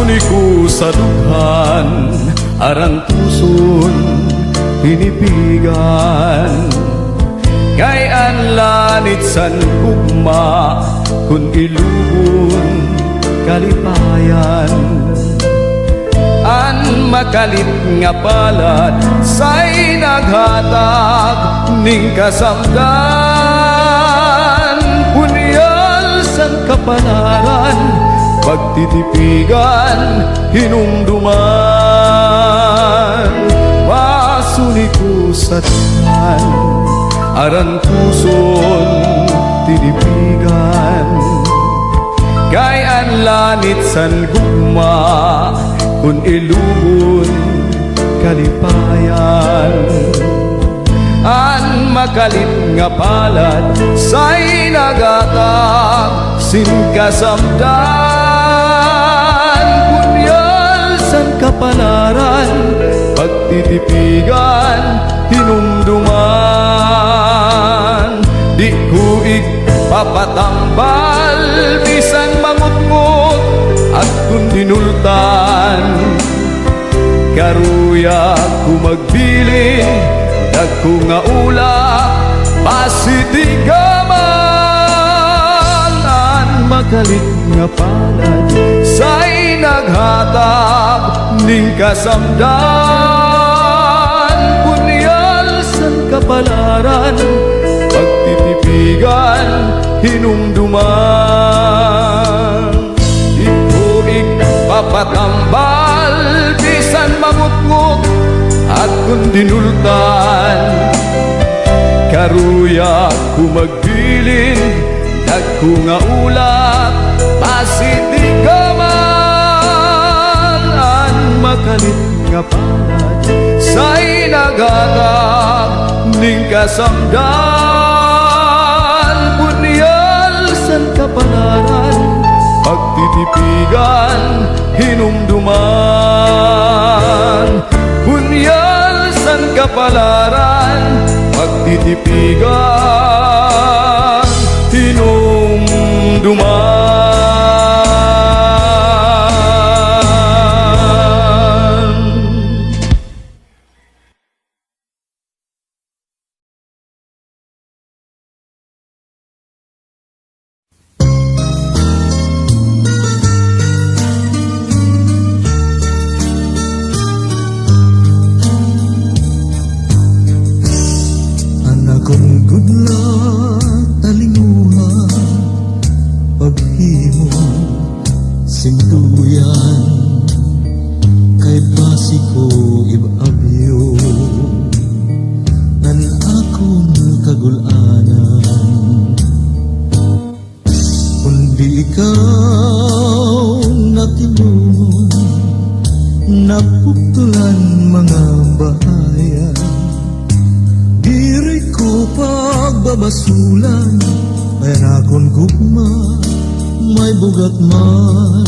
Pasuni ko sa dughan, aran puson pinipigan. Kay ang lanit san gugma, kun ilugon kalipayan. An makalit nga palad, say naghatag ning kasamdan. Punyal san kapalaran, pagtitipigan, hinumduman. Pasuni ko sa tiyan, aran puson tinipigan. Kay ang lanit san gugma, kun ilugon kalipayan. An makalit nga palad, say nagatag sin kasamdan. Punyal san kapalaran, pagtitipigan, hinumduman. Di ko papatambal, bisan mangutngot at kung dinultan. Karuya ko magbilin, dagko nga ulak, pasitigaman. Ang magalit nga palad, say naghatag ning kasamdan. Punyal san kapalaran, pagtitipigan, hinumduman. Ikuig papatambal, bisan mamutngot at kung dinultan. Karuya ko magbilin, dagko nga ulak, pasitigaman. Ang makalit nga palad, say nagatag ning kasamdan. Punyal san kapalaran, pagtitipigan, hinumduman. Punyal san kapalaran, pagtitipigan, hinumduman. Basulan, ayan akong gugma, may bugat man.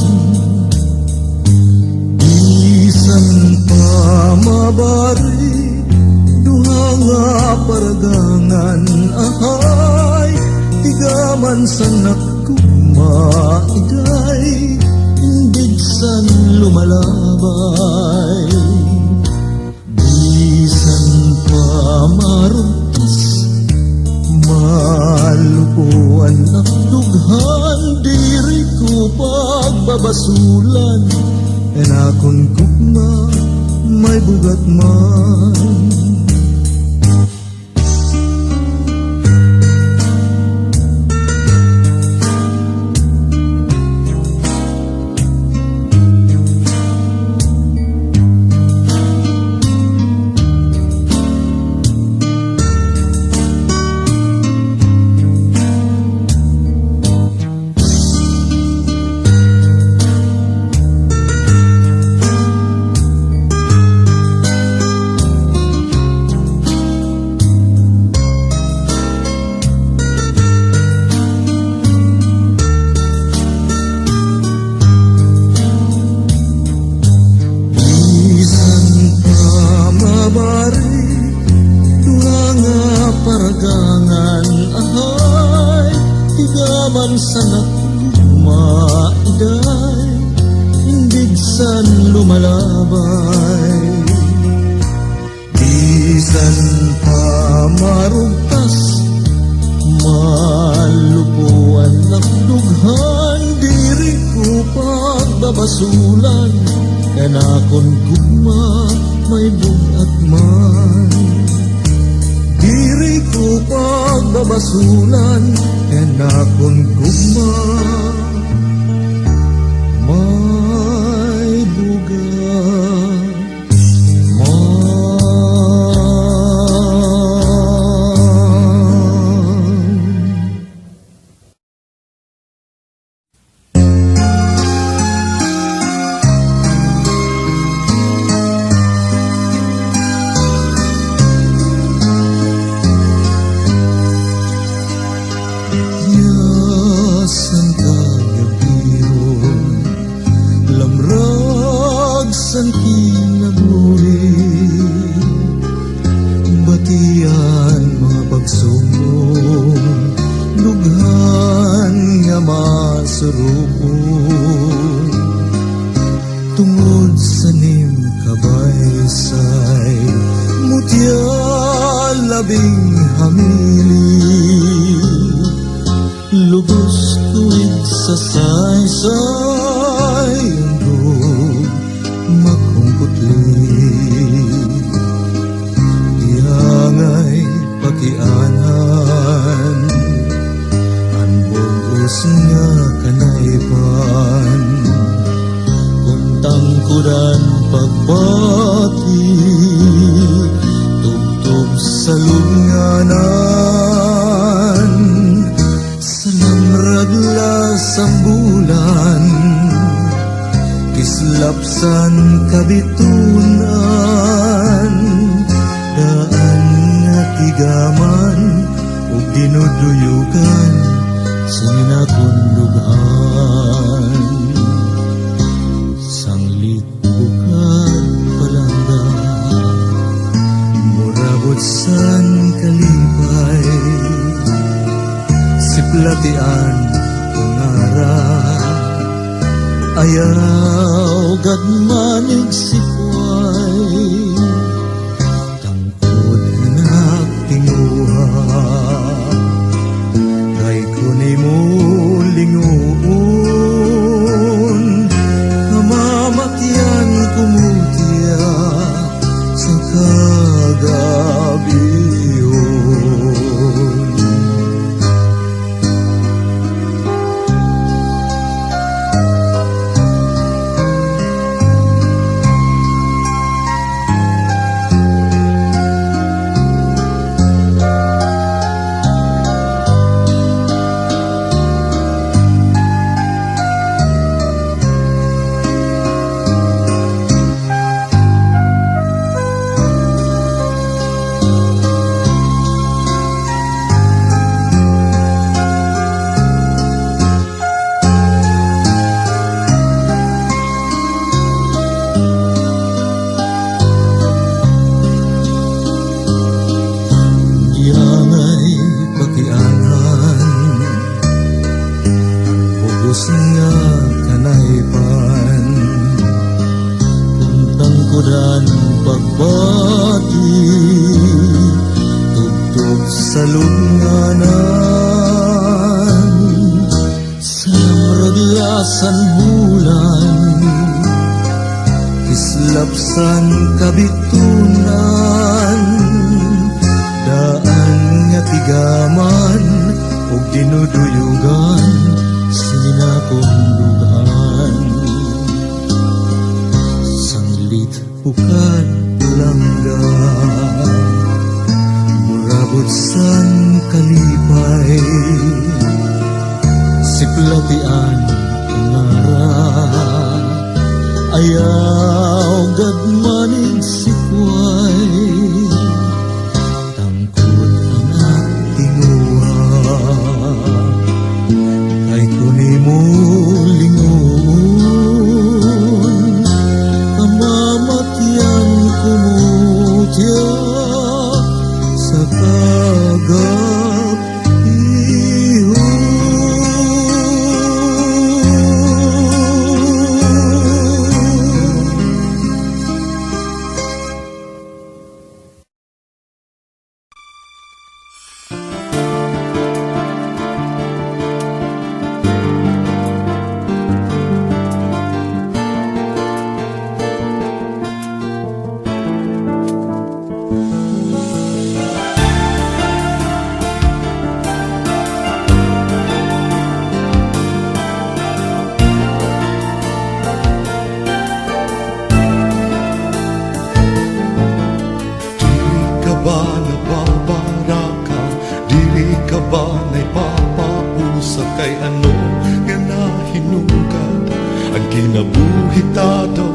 Bisan pa mabari, duha nga paragangan. Ahay, tigaman sa nakugma, igay, indig san lumalabay. Bisan pa maruntos, malupuan ang dughan, diri ko pagbabasulan. En akong gugma, may bugat man. man sa nakumaiday, indig bisan lumalabay. Bisan pa marugtas, malupuan ng dughan, diri ko pagbabasulan, kanakon gugma may bugat man. Diri ko pagbabasulan, kanakon gugma may bugat man. Yasan kagabiyon, lamrag san kinaguri, batian mga pagsumbong, dughan nga masurupon. Tungod sa nim kabaysay, mutya labing hamili, lubos tuwid sa saysay, undog makumputli. Iyangay pakianan, anbogos nga kanaypan, kuntang kudan pagbati, tugtog sa lunganan, raglas ang bulan, kislapsan kabitunan, daan nga tigaman, ug dinuduyugan, sinakundughan. Sanglit bukad palangga, murabot san kalipay, siplatian ngara, ayaw gadmanig sikway, tangkod anak tinguha, kay kunin mo linguon, kamamatyan kumutya sa kagabiyon. Nga kanaypan, kuntang kudan pagbati, tugtog sa lunganan, sa raglasan bulan, kislapsan kabitunan, daan nga tigaman, ug dinuduyugan, sinakundughan. Sanglit bukad langga, murabot san kalipay, siplatian ngara, ayaw gadmanig sikway, tangkod anak tinguha, kay kunin mo lingon, kamamatyan kumutya sa kagabiyon.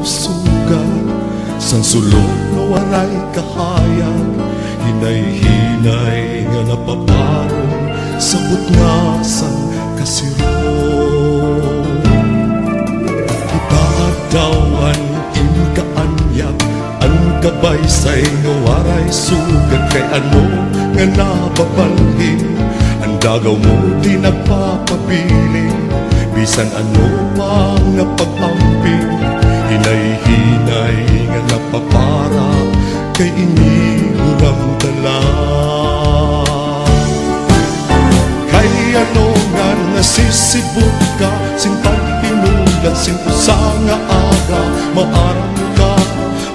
sugat sang sulod nga walay kahayag, hinay-hinay nga napaparong sa butngasan kasiro. Ipadawan in kaanyag ang kabaysay nga waray sugat, kay ano nga nababalhin ang dagaw mo di nagpapapiling, bisan ano pa nga pag-amping, hinay-hinay nga napapara kay iniurang dala. Kay ano nga nasisibot ka, sin pagpinulat, sin usa nga aga,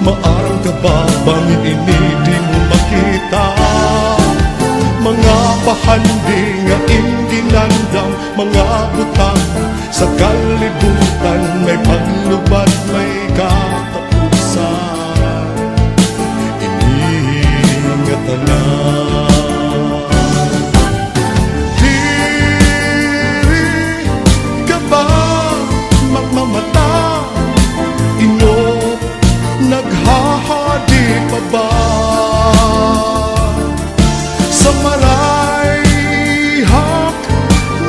maarang ka ba bangin ini di mo makita? Mga pahandi nga indinandang, mga butang sa kalibutan, may paglubad, may katapusan. Iningatan na. Diri ka ba magmamata? Inop, naghahadi pa ba? Sa marayhak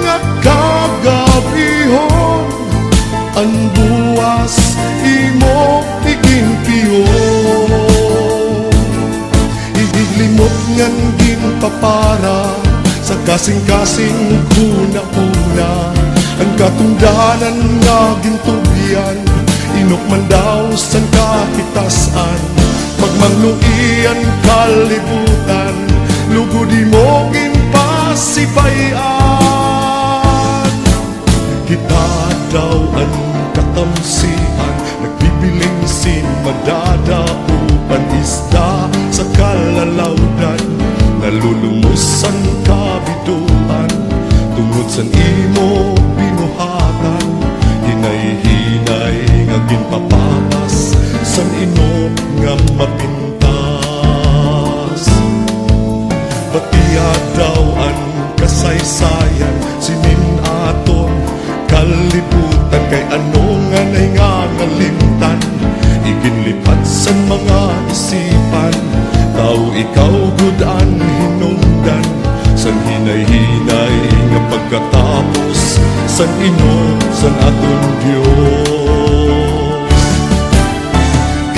nga kagabihon, ang buwas imo iginpiyon. Idiglimot ngan ginpapara sa kasing-kasing kuna-una, ang katungdanan nga gintugyan, inok man daw sang kahitasan, pagmangluian kalibutan, lugod mo ginpasibayan. Kita daw ang katamsian, nagbibiling sin madadaupan, isda sa kalalawdan, nalulumusan kabiduan, tungod san imo binuhatan, hinay-hinay nga ginpapapas, san ino nga mapintas. Batiya daw ang kasaysayan, sinin aton kalibutan, kay ano nga nangangalimtan, iginlipat sa mga isipan, tao ikaw gudan hinungdan, san hinay-hinay nga pagkatapos, san ino san aton Diyos.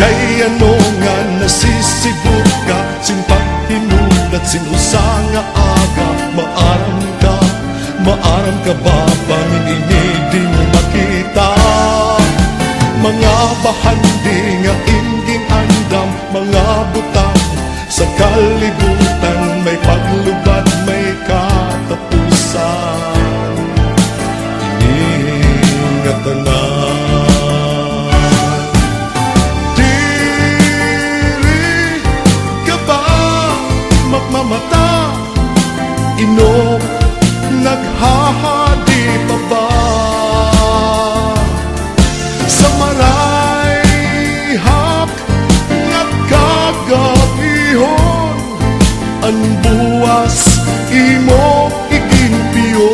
Kay ano nga nasisibot ka, sin paghinulat, sin usa nga aga, maaram ka ba bangin ini di mo makita? Mga bahandi nga inding andam, mga butang sa kalibutan, may paglubad, may katapusan. Iningatan na. Diri ka ba magmamata? Inok, naghahadi pa ba? Sa marayhak nga kagabihon, ang buwas imo iginpiyon.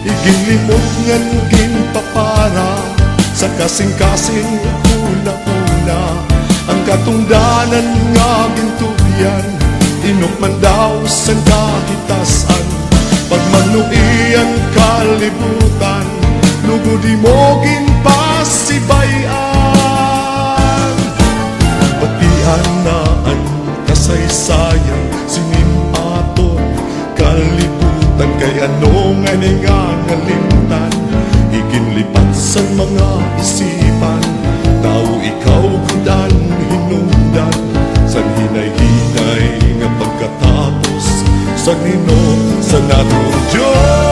Iginlimot ngan ginpapara sa kasing-kasing una-una, ang katungdanan nga gintugyan, inok man daw sa kahitasan, pagmanuian kalibutan, lugod mo ginpasibayan. Batian na ang kasaysayan, sinin aton kalibutan, kay ano nga nangangalimtan, iginlipat sa mga isipan, tao ikaw gudan hinungdan, san hinay-hinay nga pagkatapos, sa nino sa natong Diyos.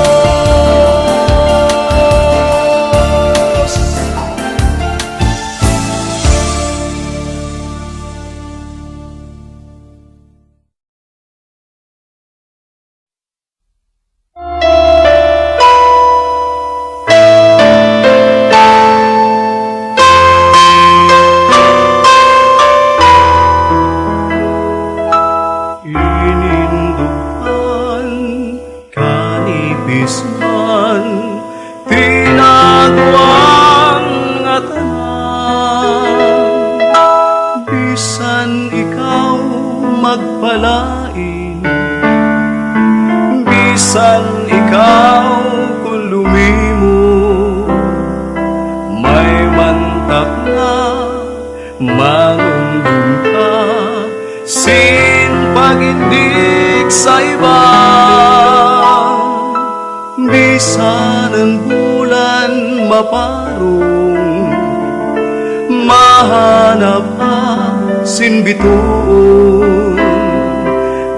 manumdum ka sin pagindig sa iba. Bisan ang bulan maparong, mahanap ka sin bituon.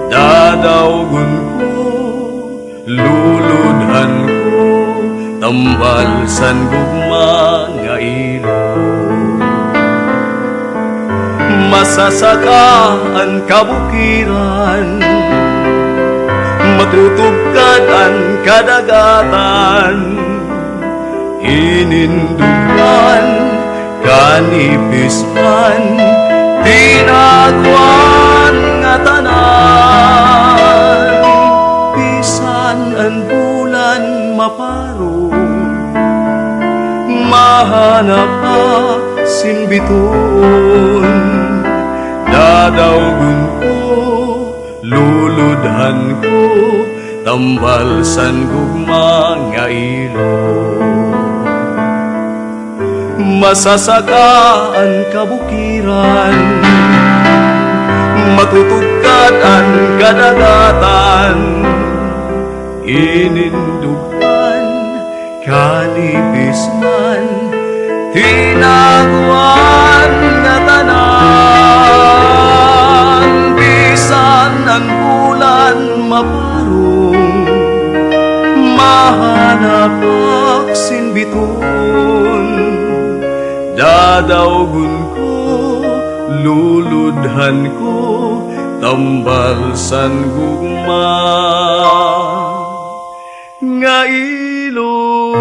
Dadawgon ko, luludhan ko, tambal san gugma nga ilog. Masasaka ang kabukiran, matutugkad ang kadagatan. Inindugan, kanipis man, tinagwan nga tanan. Bisan ang bulan maparong, mahanap ka sin bituon. Dadawgon ko, luludhan ko, tambal san gugma nga ilog. Masasaka ang kabukiran, matutugkad ang kadagatan. Inindugan, kanipis man, tinagwan nga tanan. Bisan ang bulan maparong, mahanap aksin bituon. Dadawgon ko, luludhan ko, tambal san gugma nga ilog.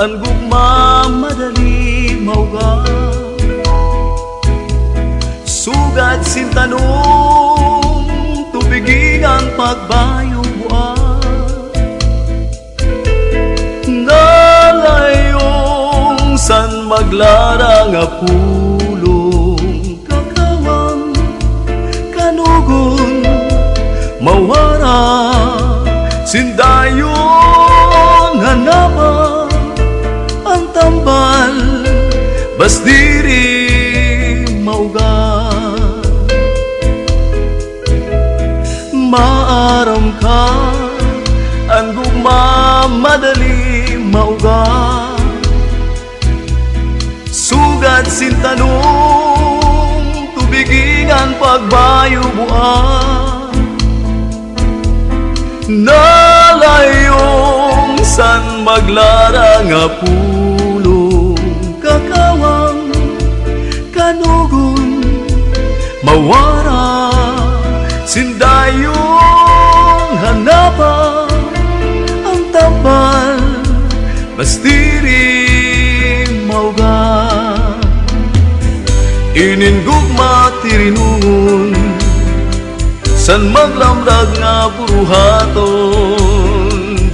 Ang gugma madali mauga, sugad sin tanong, tubigin ang pagbayong buwan. Nalayong san maglara nga pulong, kakawang kanugon, mawara sindayon hanapa. Ang tambal, bas diri mauga. Maaram ka, ang gugma madali mauga. Sugad sin tanong, tubigin ang pagbayo buwan. Nalayong san maglara nga pulong, kakawang kanugon, mawara sindayon hanapa. Ang tambal, bastiri mauga. Iningugma tirinungon, san maglamrag nga puruhaton.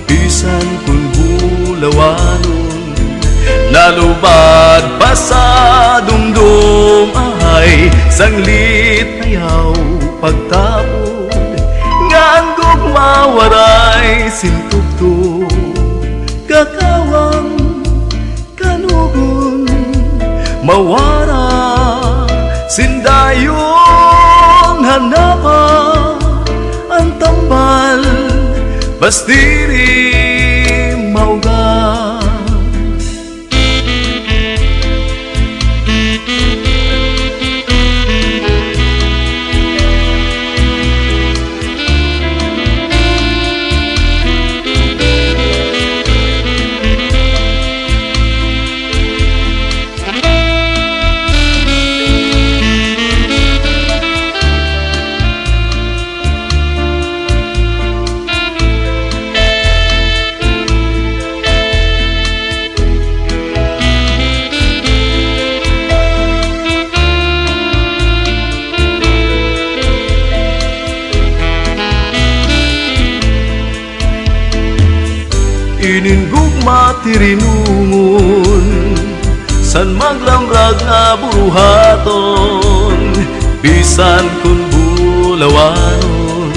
Bisan kun bulawanon, nalubad pa sa dumdum ay sanglit ayaw pagtapod. Nga ang gugma waray sintugtog, kakawang kanugon, mawara sindayon hanapa. Ang tambal, bastiri mauga. Iningugma tirinungon san maglamrag nga buruhaton, bisan kun bulawanon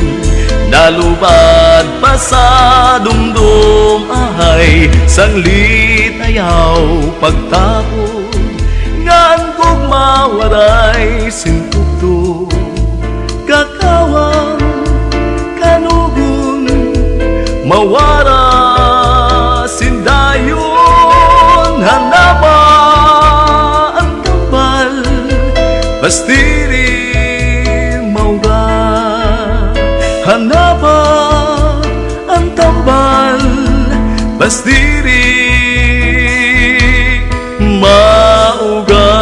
nalubad pa sa dumdum ahay sanglit ayaw pagtapon ngan gugma waray sintugto kakawang kanugon mawara sindayon hanapa ang tambal bastiri mauga hanapa ang tambal bastiri mauga.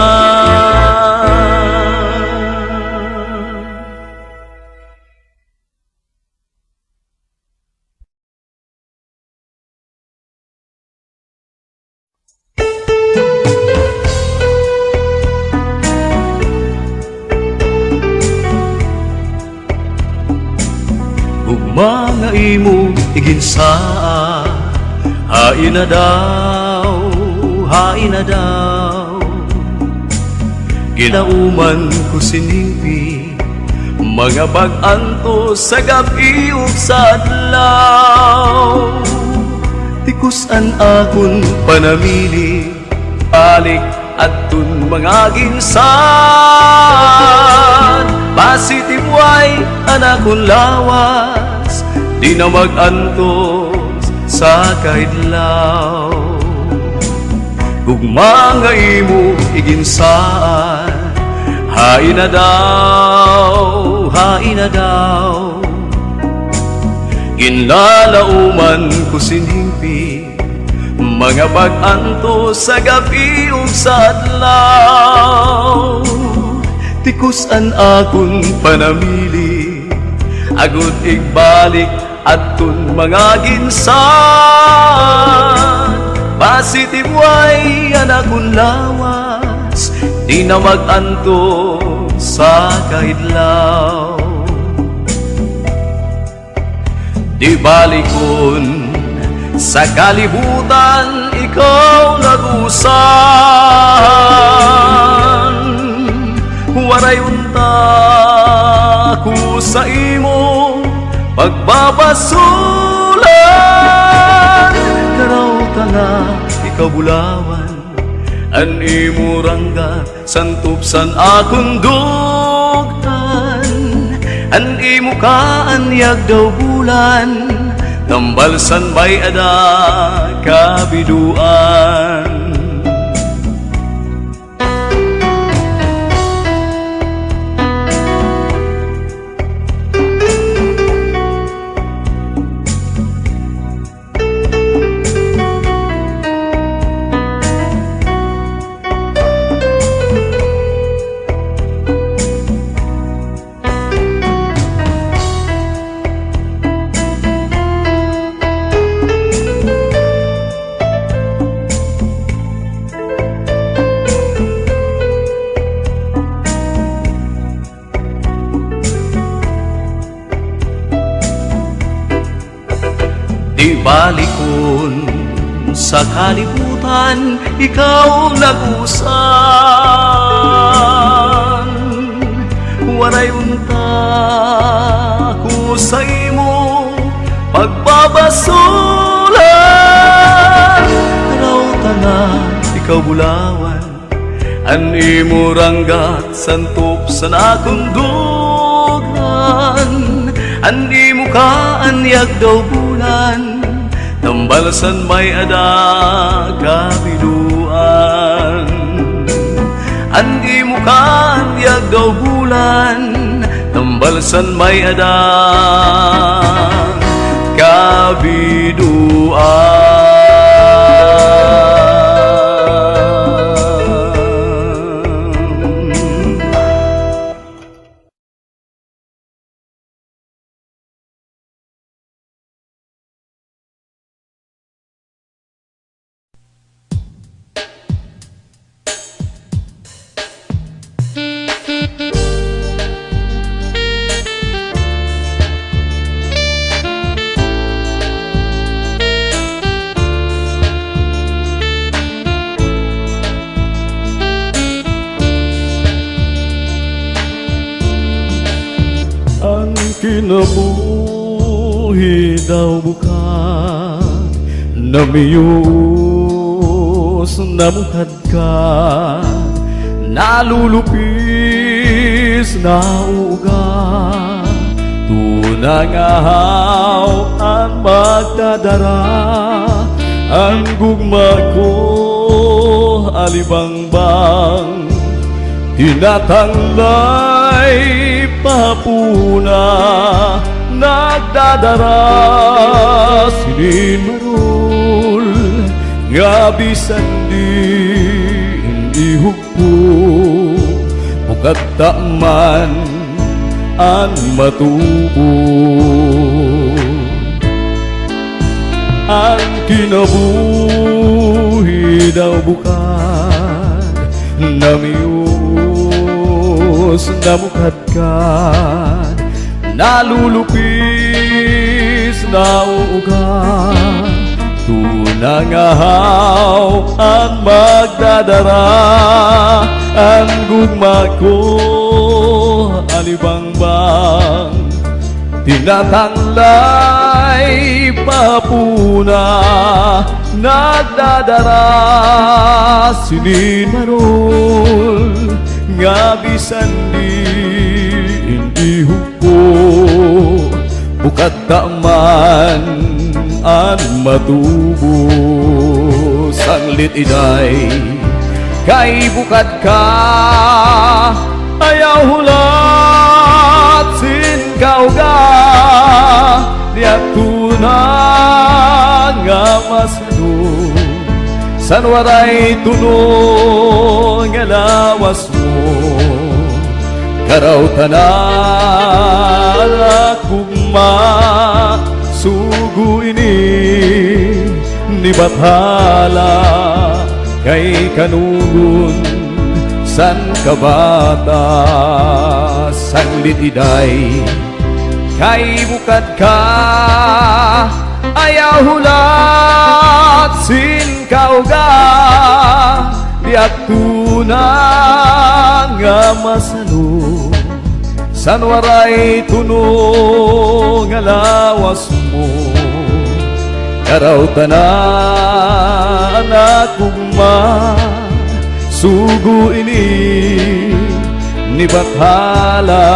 Mga imo iginsaa, hain na daw, hain na daw. Ginauman ko siningpi, mga pag-anto sa gabi ug sa adlaw. Tikusan akon panamili, balik adtun mga ginsan. Positive way anakon lawas, di na mag-antos sa kaidlaw. Gugma nga imo iginsaan, hain na daw, hain na daw. Ginlalauman ko siningpi, mga pag-antos sa gabi ug sa adlaw. Tikusan akon panamili, agud igbalik adtun mga ginsan. Positive way anakon lawas, di na mag-anto sa kaidlaw. Di balikon sa kalibutan ikaw nag-usan. Waray unta ko sa imo pagbabasulan. Karaw ka nga ikaw bulawan, an imo rangga santupsan akong dugtan. An imo kaanyag daw bulan, tambalsan may ada kabiduan. Di balikon sa kalibutan ikaw nag-usan. Waray unta ko sa imo pagbabasulan. Raw tanga ikaw bulawan, an imo ranggat santop sa akong dugan. An imo kaanyag daw bulan, tambalsan may ada kabiduan. An imo kaanyag daw bulan, tambalsan may ada kabiduan. kinabuhi daw bukan namiyos namukad ka nalulupis na uga tunangahaw ang magdadara ang gugma ko alibangbang tinatanglay pahapuna nagdadara sinimarul nga bisan di hukpo bukat man ang matubo ang kinabuhi daw bukan namiyos namukad ka nalulupis na uga tunangahaw ang magdadara ang gugma ko alibangbang tinatanglay papuna nagdadara sinimarol nga bisan di hukpo bukat man ang matubo sanglit iday kay bukat ka ayaw hulat sin kauga diat tunang nga masano san waray tunong nga lawas mo karaw tanan akugma sugu ini ni bathala kay kanugun san kabata sanglit iday kay bukad ka ayaw hulat sin kauga diat tunang nga masano san waray tunong nga lawas mo karaw tanan akugma sugu ini ni bathala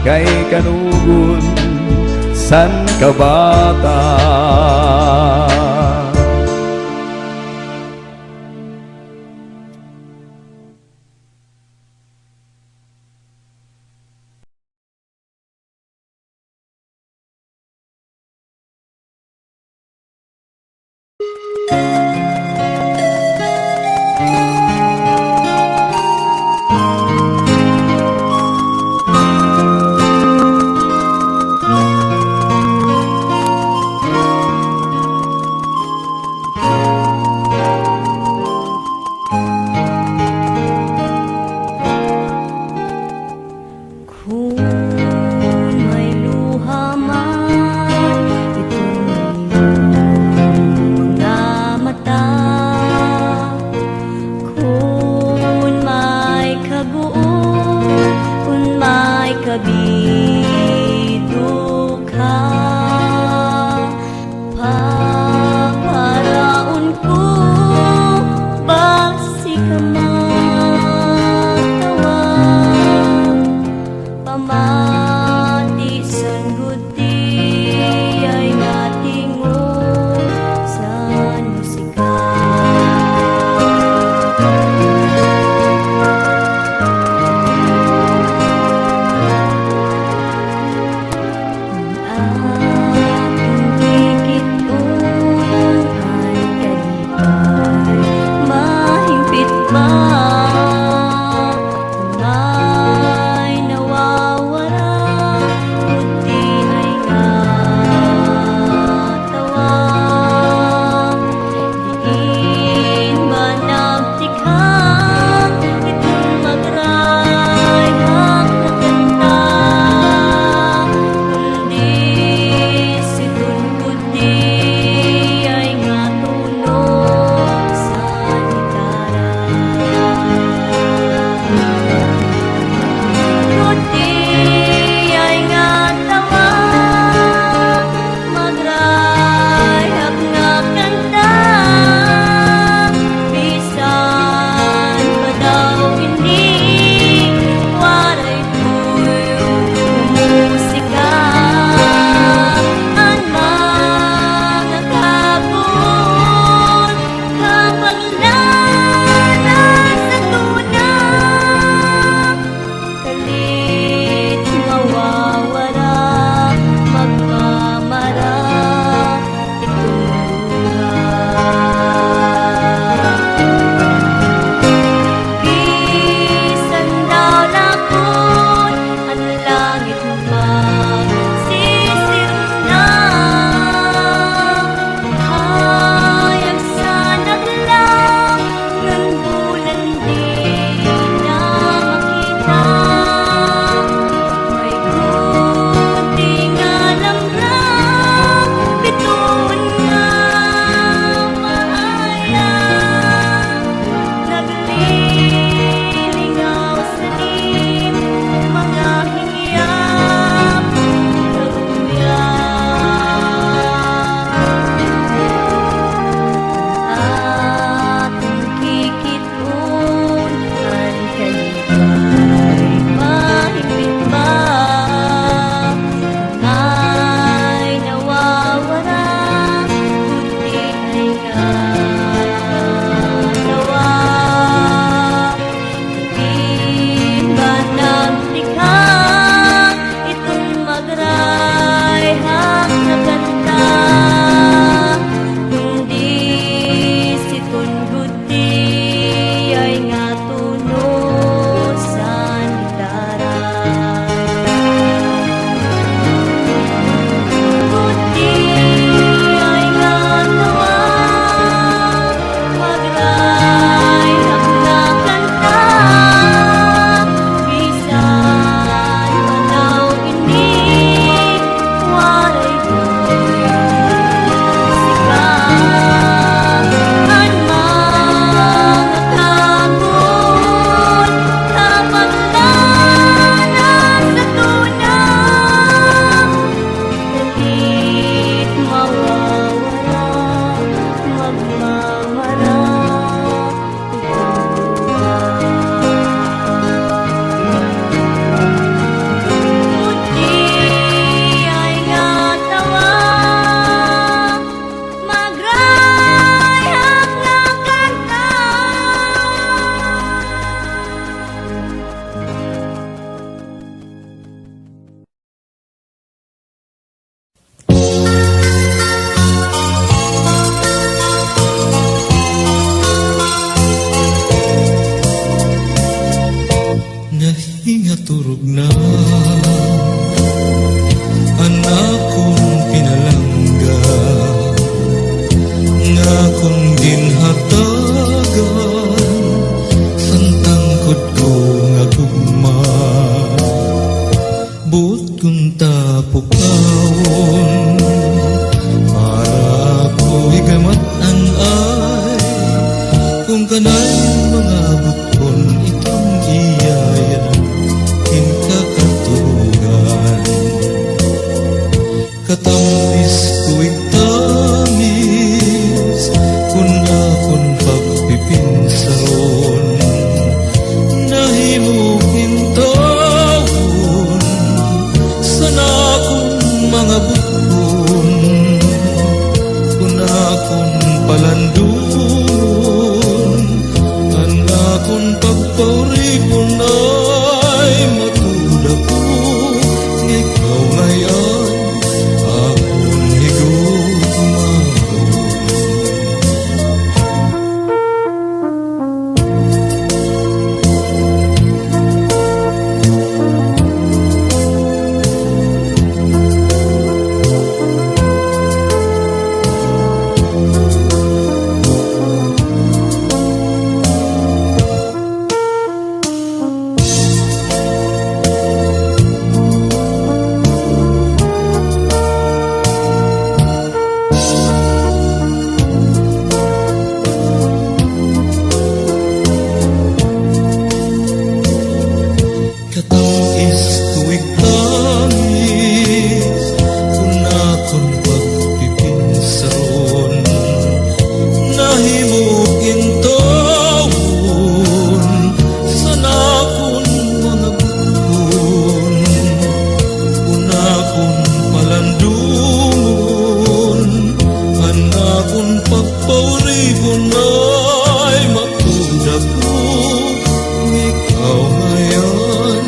kay kanugun san kabata nga turog na anak kong pinalangga nga kong ginhatagan ang tangkod ko nga gugma buot kong tapukawon para ko'y gamatan ay kung kanay mga buton itong iyaya hinkakatugan katamis ko'y tamis kung akong pagpipinsaron nahimugin taon sana akong mga buton kung akong palandun ang akong pagpauripon ay matulak ko ikaw ngayon akong higugmaon. Katamis ko'y tamis kung akong pagpipinsaron nahimugin taon sana akong mga buton kung akong palandungon ang akong pagpauripon ay makuda ko ikaw ngayon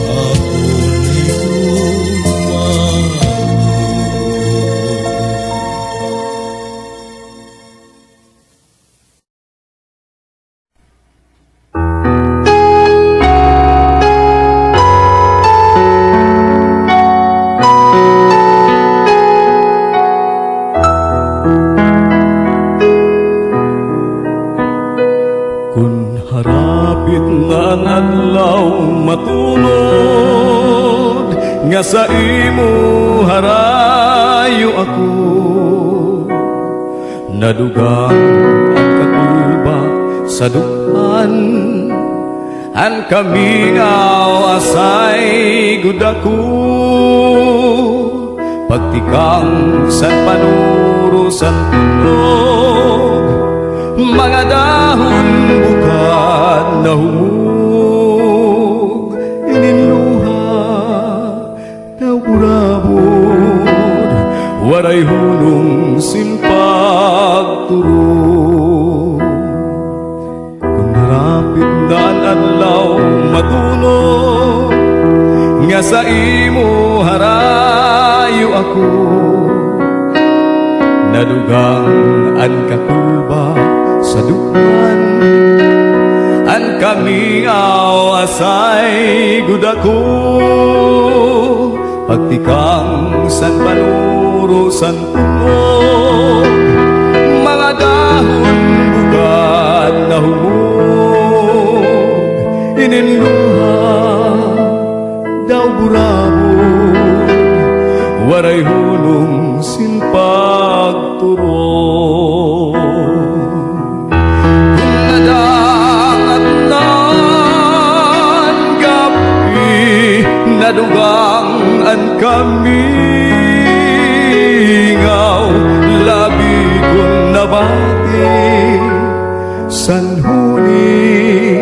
akong higugmaon. Kun harapit na ang adlaw matulog nga sa imo harayo ako nadugang ang kakulba sa dukan an kamingaw asay gudako pagtikang san panuro san tunog mga dahon bukad na humog ininluha daw burabod waray hunong simpag turo kung harapit na ang adlaw matulog nga sa imo harayo ako nadugang an kakulba sa dukan an kamingaw asay gudako pagtikang san panuro san tunog mga dahon bugad na humog ininluha daw burabod waray hunong simpag turo nadugang an kamingaw labi kong nabati san huni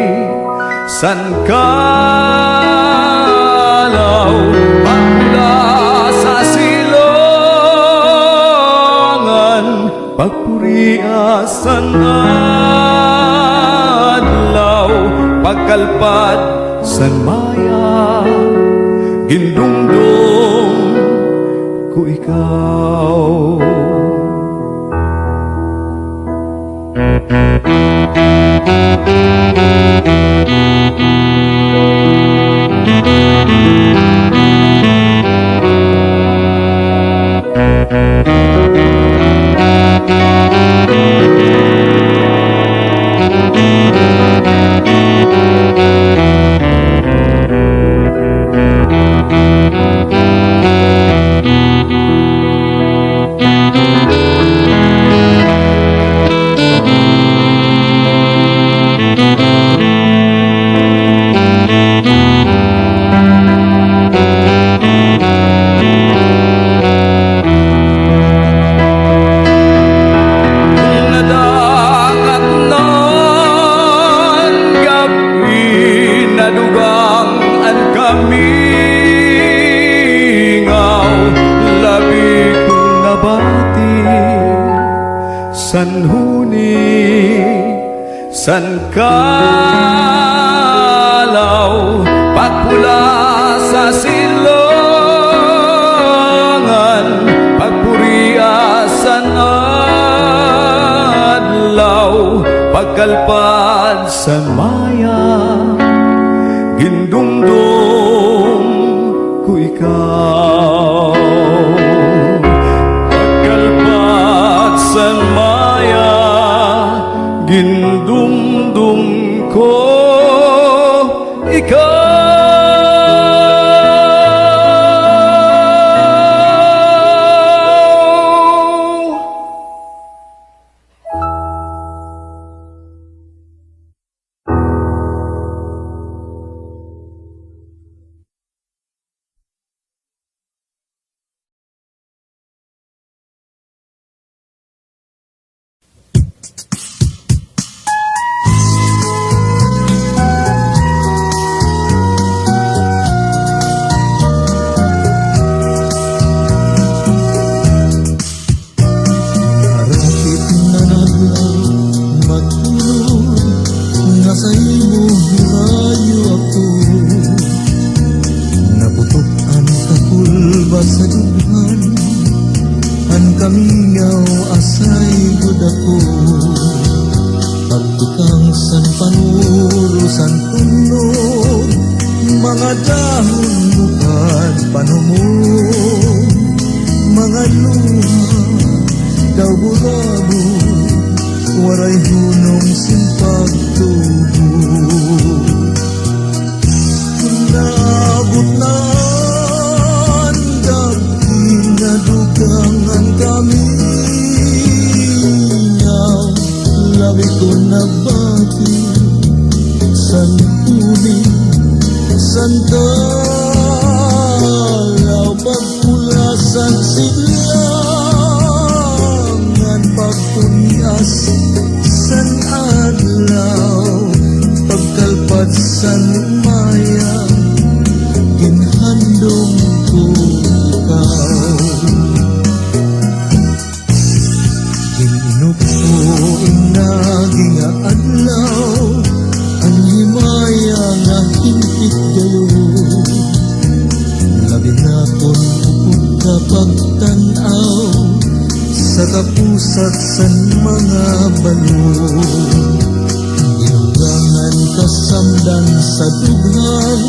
san kalaw pagla sa silongan pagpuriasan adlaw pagkalpad san maya gindungdong ko ikaw. sanhuni, san kalaw, pagpula sa silongan, pagpuriasan adlaw, pagkalpad sa maya, gindumdum ko ikaw. Pagkalpad sa maya, gindumdum ko ikaw. Harapit na naglaw magtulog, nasa imo hirayo ako. Naputok ang kapulba sa dughan, ang kamingaw asay gud ako. Pagtukang san panuro san tunog, mga dahon bukad panumog, mga luha daw burabo, waray hunong simpag tubo. Naabot na ang gabi na dugangan kami, labi ko nabati, san huli, san kalaw, pagpulasan silangan, pagpurias san adlaw, pagkalpad san maya, ginhandong ko ikaw. Ginup ko inaging adlaw, ang himaya nga hingpit kayo. Labi na kon upod kapag tanaw, sa kapusat san mga balo. Inugangan kasamdan sa dughan,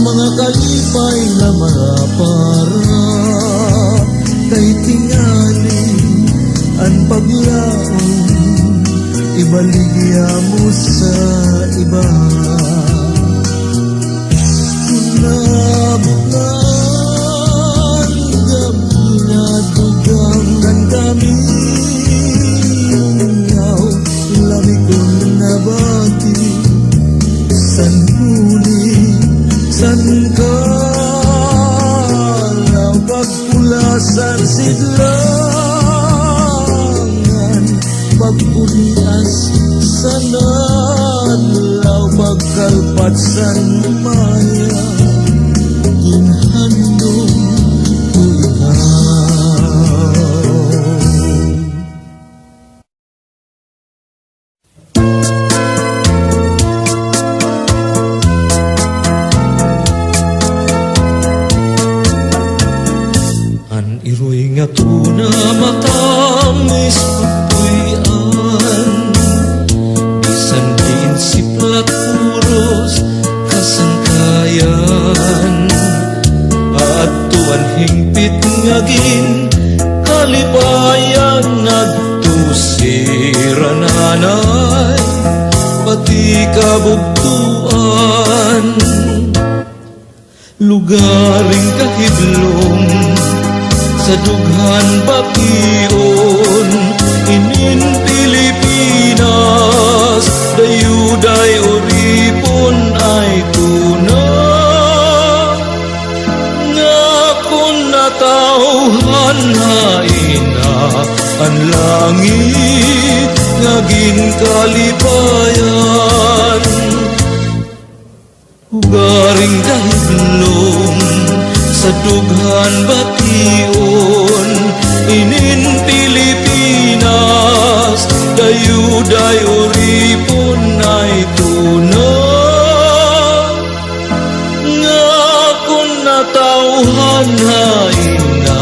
mga kalipay na marapara, kay tingali ang paglaon, ibaligya mo sa iba. Kunabot na ang gabi na dugangan kami, lami kong nabati, san huli, san kalaw, pagpulasan sidlangan, pagpurias san adlaw, pagkalpad san maya, ginhandong ko ikaw. An iroy nga tuna matamis pagpuyan, bisan din siplat puros kasangkayan. Atuan hingpit ngagin kalipayan, nagtusirananay pati kabugtuan. Lugaring kahidlong sa dughan bakion, inin Pilipinas, dayuday uripon ay tuna. Nga kung natauhan haina ang langit, ngagin kalipayan. Hugaring dahilong sa dughan bation, inin Pilipinas, lawas dayuday uripon ay tuno nga kung natauhan hain na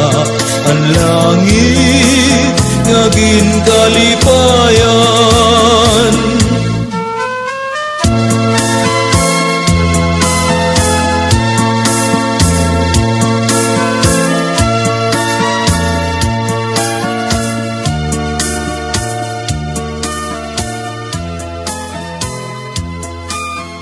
ang langit nga ginkalipaya